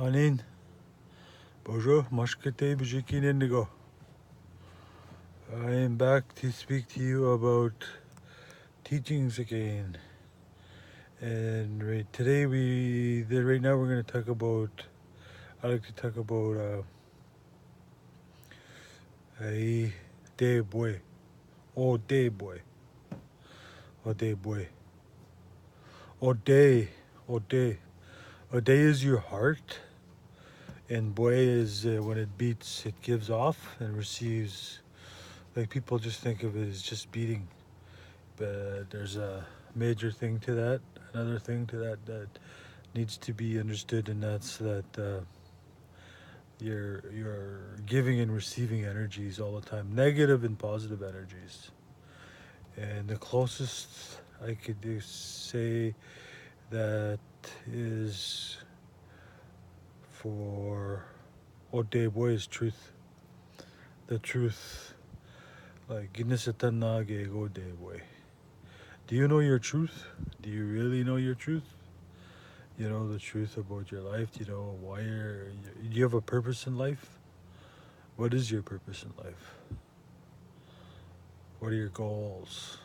Hanin, bonjour, mashkete bujikin indigo. I am back to speak to you about teachings again. And right now we're going to talk about, I like to talk about Odaybway. Odaybway. Odaybway. Oday. Oday. Oday is your heart. And boy is when it beats, it gives off and receives. Like people just think of it as just beating. But there's a major thing to that, another thing to that that needs to be understood, and that's that you're giving and receiving energies all the time, negative and positive energies. And the closest I could say that is for Odaybway is truth. The truth, like Ginnisatanage Odaybway. Do you know your truth? Do you really know your truth? You know the truth about your life? Do you know why do you have a purpose in life? What is your purpose in life? What are your goals?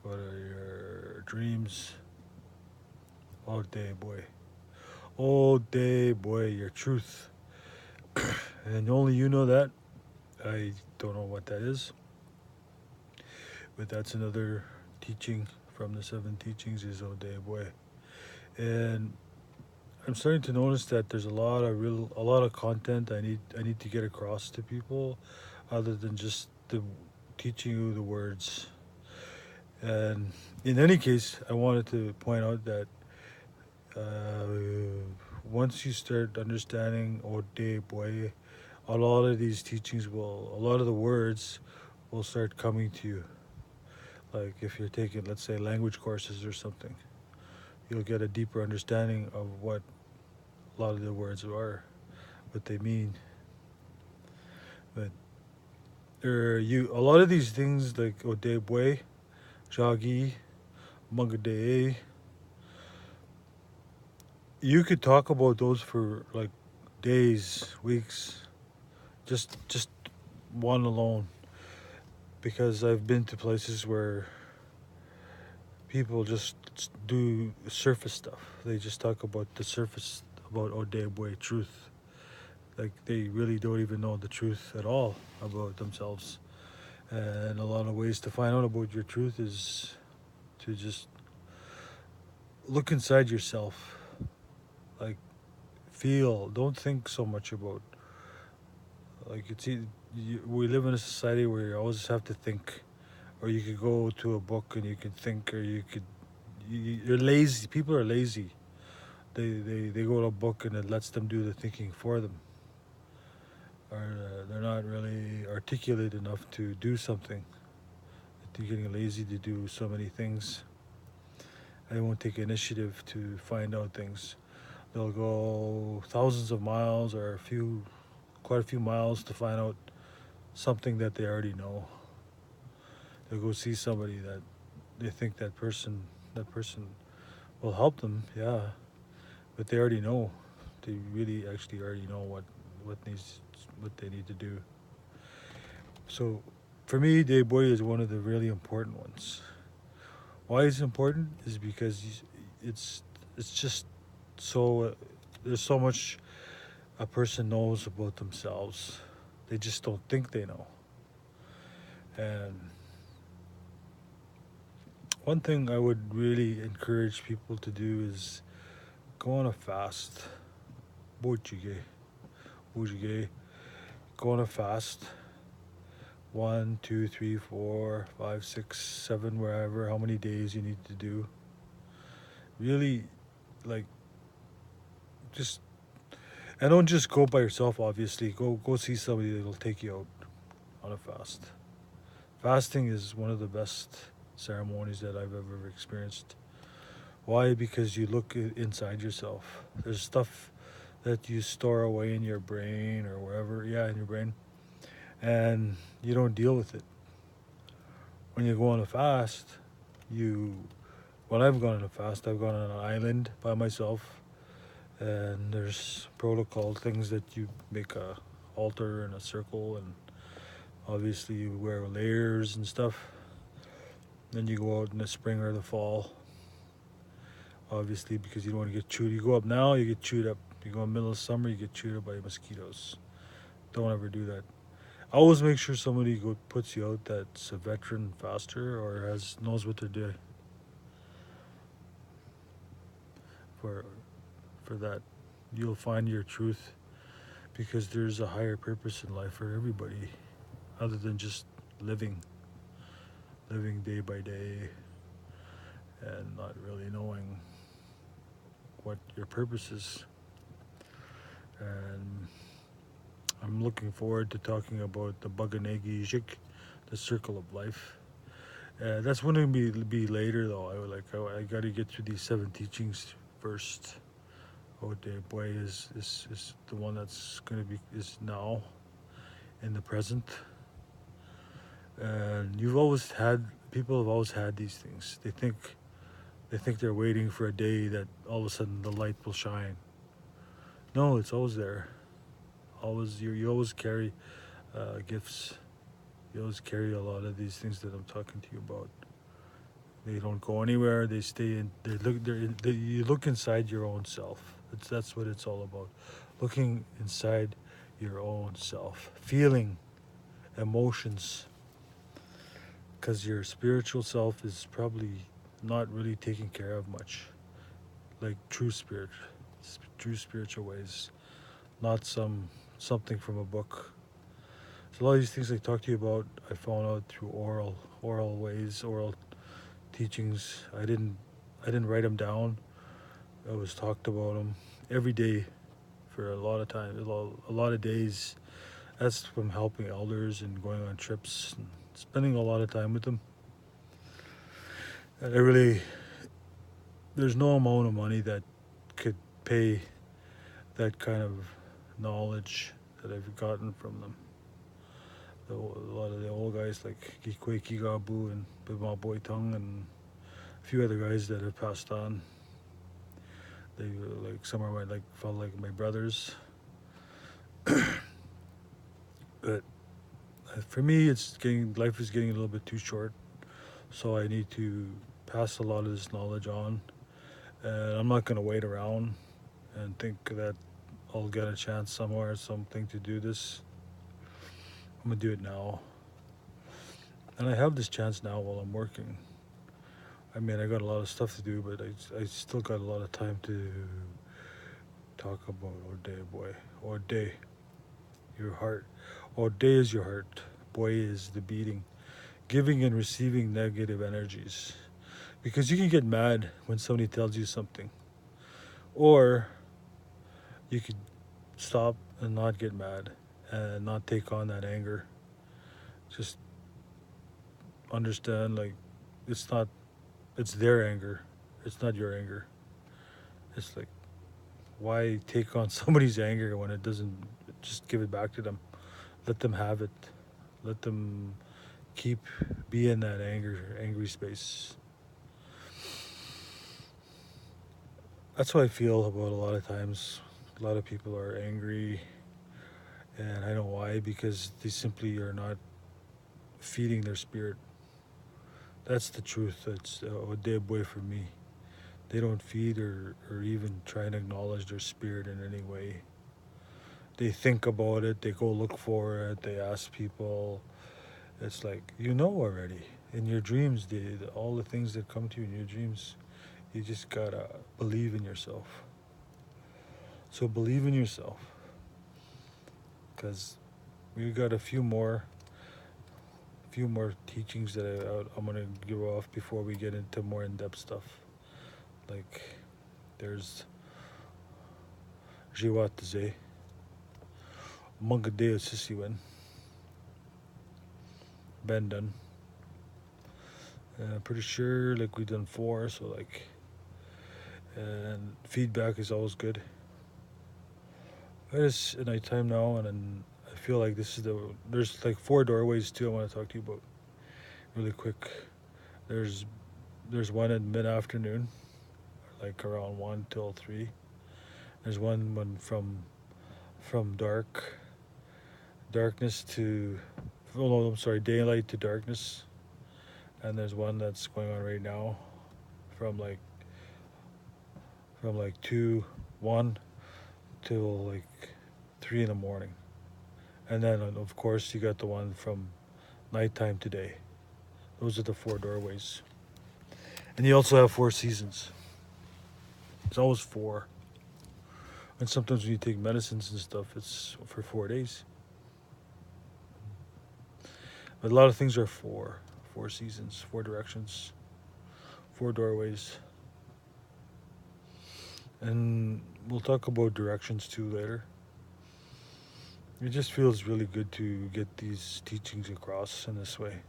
What are your dreams? Odaybway. Odaybway, your truth. And only you know that. I don't know what that is. But that's another teaching from the 7 teachings is Odaybway. And I'm starting to notice that there's a lot of content I need to get across to people, other than just the teaching you the words. And in any case, I wanted to point out that once you start understanding Odaybway, a lot of these teachings a lot of the words will start coming to you. Like if you're taking, let's say, language courses or something, you'll get a deeper understanding of what a lot of the words are, what they mean. But a lot of these things like Odaybway, Jagi, Mungadee, you could talk about those for like days, weeks, just one alone. Because I've been to places where people just do surface stuff. They just talk about the surface, about Odaybway truth. Like they really don't even know the truth at all about themselves. And a lot of ways to find out about your truth is to just look inside yourself. Like feel, don't think so much about, like we live in a society where you always have to think, or you could go to a book and you could think, or you're lazy. People are lazy. They go to a book and it lets them do the thinking for them, or they're not really articulate enough to do something. They're getting lazy to do so many things. They won't take initiative to find out things. They'll go thousands of miles or quite a few miles to find out something that they already know. They'll go see somebody that they think that person will help them, yeah, but they already know. They really actually already know what they need to do. So for me, Odaybway is one of the really important ones. Why it's important is because it's just so there's so much a person knows about themselves. They just don't think they know. And one thing I would really encourage people to do is go on a fast. Bojige. Go on a fast. 1, 2, 3, 4, 5, 6, 7, wherever, how many days you need to do. Really, like, just, and don't just go by yourself, obviously. Go see somebody that'll take you out on a fast. Fasting is one of the best ceremonies that I've ever experienced. Why? Because you look inside yourself. There's stuff that you store away in your brain or wherever, in your brain, and you don't deal with it. When you go on a fast, when I've gone on a fast, I've gone on an island by myself, and there's protocol things that you make a altar and a circle, and obviously you wear layers and stuff. Then you go out in the spring or the fall, obviously, because you don't want to get chewed. You go up now, you get chewed up. You go in the middle of summer, you get chewed up by mosquitoes. Don't ever do that. Always make sure somebody puts you out that's a veteran faster or knows what they're doing for that. You'll find your truth, because there's a higher purpose in life for everybody, other than just living day by day and not really knowing what your purpose is. And I'm looking forward to talking about the Baganegi Jik, the circle of life. That's going to be later though. I got to get through these 7 teachings first. Odaybway is the one that's going to be is now in the present. And people have always had these things. They think they're waiting for a day that all of a sudden the light will shine. No, it's always there. Always you always carry gifts. You always carry a lot of these things that I'm talking to you about. They don't go anywhere. They stay in. You look inside your own self. That's what it's all about. Looking inside your own self, feeling emotions, because your spiritual self is probably not really taken care of much, like true spiritual ways, not something from a book. So a lot of these things I talk to you about, I found out through oral ways, oral teachings. I didn't write them down. I was talked about them every day for a lot of time, a lot of days. That's from helping elders and going on trips and spending a lot of time with them. And there's no amount of money that could pay that kind of knowledge that I've gotten from them. A lot of the old guys like Gikwe Kigabu and Bima Boy Tung and a few other guys that have passed on. They were like some are felt like my brothers. But for me, life is getting a little bit too short, so I need to pass a lot of this knowledge on. And I'm not going to wait around and think that I'll get a chance somewhere, something to do this. I'm going to do it now. And I have this chance now while I'm working. I mean, I got a lot of stuff to do, but I still got a lot of time to talk about Odaybway. Oday, your heart. Oday is your heart. Boy is the beating. Giving and receiving negative energies. Because you can get mad when somebody tells you something. Or you could stop and not get mad and not take on that anger. Just understand, like, it's their anger. It's not your anger. It's like, why take on somebody's anger when it doesn't, just give it back to them. Let them have it. Let them be in that angry space. That's how I feel about a lot of times. A lot of people are angry, and I know why, because they simply are not feeding their spirit. That's the truth. That's Odaybway for me. They don't feed or even try and acknowledge their spirit in any way. They think about it, they go look for it, they ask people. It's like, already. In your dreams, all the things that come to you in your dreams, you just gotta believe in yourself. So believe in yourself. Because we got a few more teachings that I'm gonna give off before we get into more in-depth stuff. Like, there's Jiwataze, Mungadeo Sisiwen, Bendan. And I'm pretty sure like we've done 4, so like, and feedback is always good. It's nighttime now, and then I feel like there's like 4 doorways too I want to talk to you about really quick. There's one at mid-afternoon, like around 1 till 3, There's one from darkness to, oh no, I'm sorry, daylight to darkness. And there's one that's going on right now from like 1 till like 3 in the morning. And then of course you got the one from nighttime to day. Those are the 4 doorways. And you also have 4 seasons. It's always 4. And sometimes when you take medicines and stuff, it's for 4 days. But a lot of things are 4 seasons, 4 directions, 4 doorways. And we'll talk about directions too later. It just feels really good to get these teachings across in this way.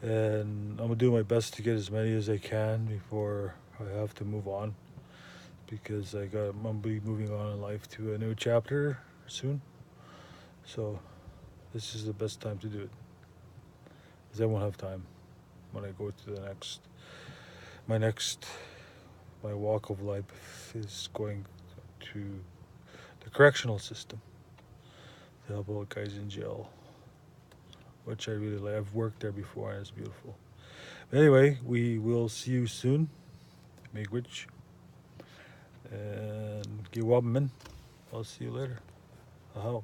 And I'm gonna do my best to get as many as I can before I have to move on, because I'm gonna be moving on in life to a new chapter soon. So this is the best time to do it, because I won't have time when I go to the next. My walk of life is going to the correctional system to help out guys in jail, which I really like. I've worked there before and it's beautiful. But anyway, we will see you soon. Miigwech. And Giwabman. I'll see you later. Aho.